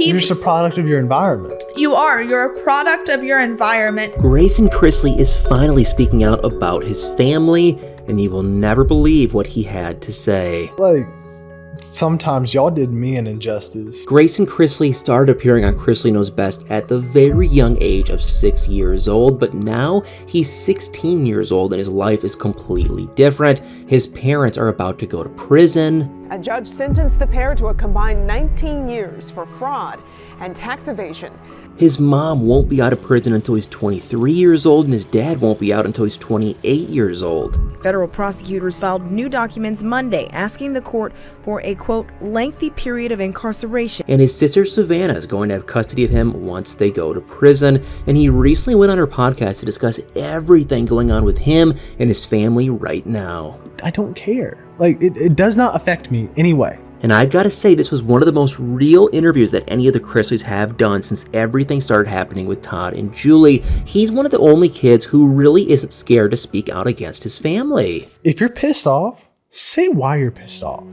You're just a product of your environment. You're a product of your environment. Grayson Chrisley is finally speaking out about his family, and you will never believe what he had to say. Like, sometimes y'all did me an injustice. Grayson Chrisley started appearing on Chrisley Knows Best at the very young age of 6 years old, but now he's 16 years old and his life is completely different. His parents are about to go to prison. A judge sentenced the pair to a combined 19 years for fraud and tax evasion. His mom won't be out of prison until he's 23 years old, and his dad won't be out until he's 28 years old. Federal prosecutors filed new documents Monday asking the court for a, quote, lengthy period of incarceration. And his sister Savannah is going to have custody of him once they go to prison. And he recently went on her podcast to discuss everything going on with him and his family right now. I don't care. Like, it does not affect me anyway. And I've got to say, this was one of the most real interviews that any of the Chrisleys have done since everything started happening with Todd and Julie. He's one of the only kids who really isn't scared to speak out against his family. If you're pissed off, say why you're pissed off.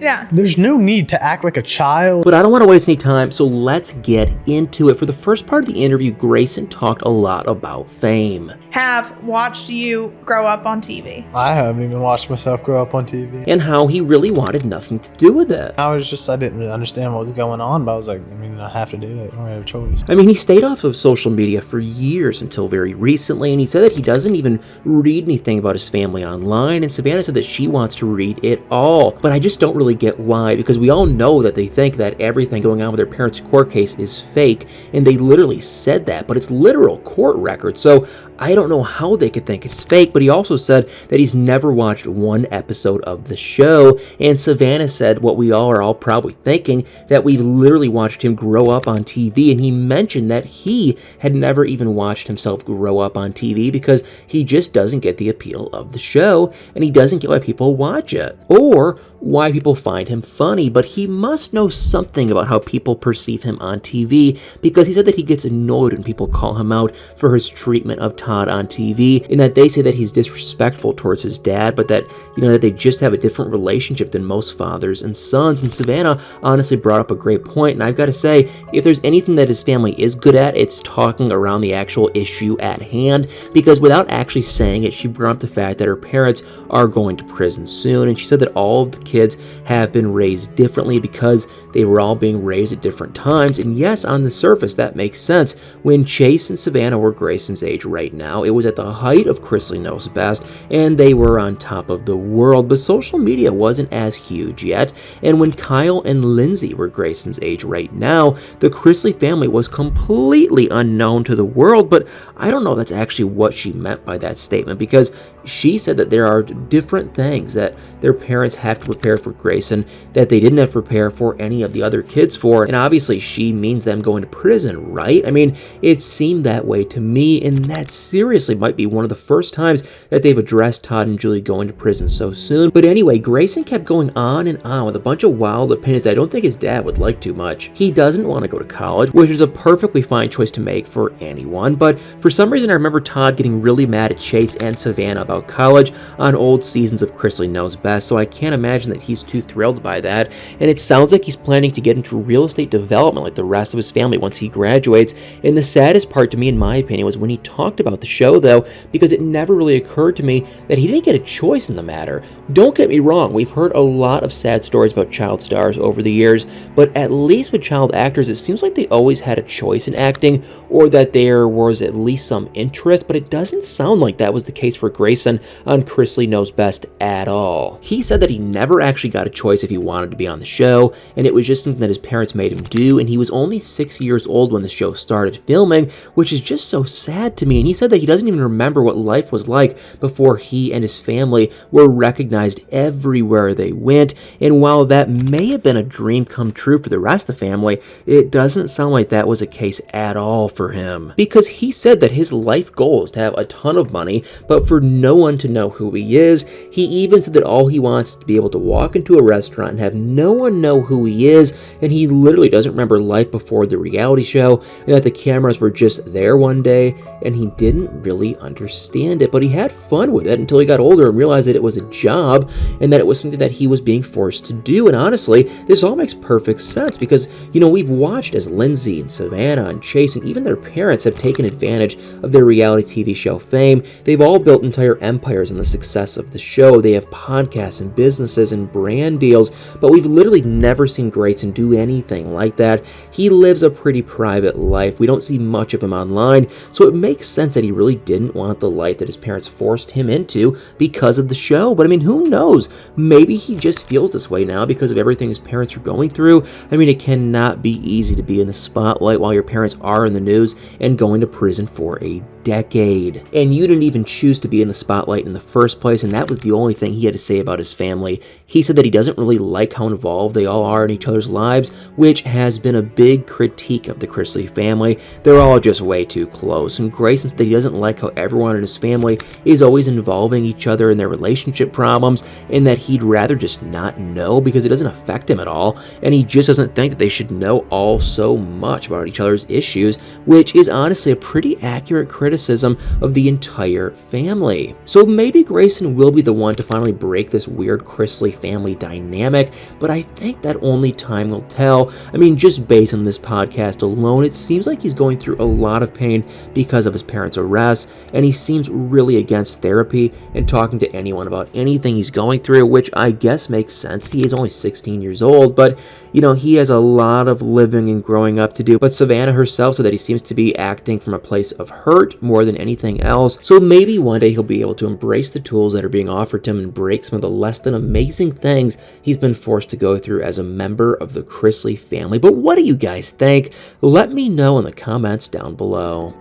Yeah. There's no need to act like a child. But I don't want to waste any time, so let's get into it. For the first part of the interview, Grayson talked a lot about fame. Have watched you grow up on TV. I haven't even watched myself grow up on TV. And how he really wanted nothing to do with it. I didn't really understand what was going on, but I was like, I have to do it. I don't have a choice. I mean, he stayed off of social media for years until very recently, and he said that he doesn't even read anything about his family online, and Savannah said that she wants to read it all. But I just don't really get why, because we all know that they think that everything going on with their parents' court case is fake, and they literally said that, but it's literal court records, so I don't know how they could think it's fake. But he also said that he's never watched one episode of the show, and Savannah said what we all are probably thinking, that we've literally watched him grow up on TV, and he mentioned that he had never even watched himself grow up on TV because he just doesn't get the appeal of the show, and he doesn't get why people watch it, or why people find him funny. But he must know something about how people perceive him on TV, because he said that he gets annoyed when people call him out for his treatment of Todd on TV, and that they say that he's disrespectful towards his dad, but that, that they just have a different relationship than most fathers and sons. And Savannah honestly brought up a great point, and I've got to say, if there's anything that his family is good at, it's talking around the actual issue at hand, because without actually saying it, she brought up the fact that her parents are going to prison soon, and she said that all of the kids have been raised differently because they were all being raised at different times. And yes, on the surface, that makes sense. When Chase and Savannah were Grayson's age right now, it was at the height of Chrisley Knows Best, and they were on top of the world, but social media wasn't as huge yet. And when Kyle and Lindsay were Grayson's age right now, the Chrisley family was completely unknown to the world. But I don't know if that's actually what she meant by that statement, because she said that there are different things that their parents have to prepare for Grayson that they didn't have to prepare for any of the other kids for. And obviously she means them going to prison, right? I mean, it seemed that way to me, and that seriously might be one of the first times that they've addressed Todd and Julie going to prison so soon. But anyway, Grayson kept going on and on with a bunch of wild opinions that I don't think his dad would like too much. He doesn't want to go to college, which is a perfectly fine choice to make for anyone, but for some reason I remember Todd getting really mad at Chase and Savannah about college on old seasons of Chrisley Knows Best, so I can't imagine that he's too thrilled by that. And it sounds like he's planning to get into real estate development like the rest of his family once he graduates. And the saddest part to me, in my opinion, was when he talked about the show, though, because it never really occurred to me that he didn't get a choice in the matter. Don't get me wrong, we've heard a lot of sad stories about child stars over the years, but at least with child actors, it seems like they always had a choice in acting, or that there was at least some interest, but it doesn't sound like that was the case for Grayson on Chrisley Knows Best at all. He said that he never actually got a choice if he wanted to be on the show, and it was just something that his parents made him do, and he was only 6 years old when the show started filming, which is just so sad to me. And he said that he doesn't even remember what life was like before he and his family were recognized everywhere they went. And while that may have been a dream come true for the rest of the family, it doesn't sound like that was a case at all for him, because he said that his life goal is to have a ton of money, but for no one to know who he is. He even said that all he wants is to be able to walk into a restaurant and have no one know who he is, and he literally doesn't remember life before the reality show, and that the cameras were just there one day, and he didn't really understand it, but he had fun with it until he got older and realized that it was a job, and that it was something that he was being forced to do. And honestly, this all makes perfect sense because, we've watched as Lindsay and Savannah and Chase and even their parents have taken advantage of their reality TV show fame. They've all built entire empires on the success of the show. They have podcasts and businesses and brand deals, but we've literally never seen Grayson do anything like that. He lives a pretty private life. We don't see much of him online, so it makes sense that he really didn't want the life that his parents forced him into because of the show. But who knows? Maybe he just feels this way now because of everything his parents are going through. It cannot be easy to be in the spotlight while your parents are in the news and going to prison for a decade. And you didn't even choose to be in the spotlight in the first place, and that was the only thing he had to say about his family. He said that he doesn't really like how involved they all are in each other's lives, which has been a big critique of the Chrisley family. They're all just way too close, and Grayson said that he doesn't like how everyone in his family is always involving each other in their relationship problems, and that he'd rather just not know because it doesn't affect him at all, and he just doesn't think that they should know all so much about each other's issues, which is honestly a pretty accurate criticism of the entire family. So maybe Grayson will be the one to finally break this weird Chrisley family dynamic, but I think that only time will tell. Just based on this podcast alone, it seems like he's going through a lot of pain because of his parents' arrest, and he seems really against therapy and talking to anyone about anything he's going through, which I guess makes sense. He is only 16 years old, but he has a lot of living and growing up to do. But Savannah herself said that he seems to be acting from a place of hurt more than anything else. So maybe one day he'll be able to embrace the tools that are being offered to him and break some of the less than amazing things he's been forced to go through as a member of the Chrisley family. But what do you guys think? Let me know in the comments down below.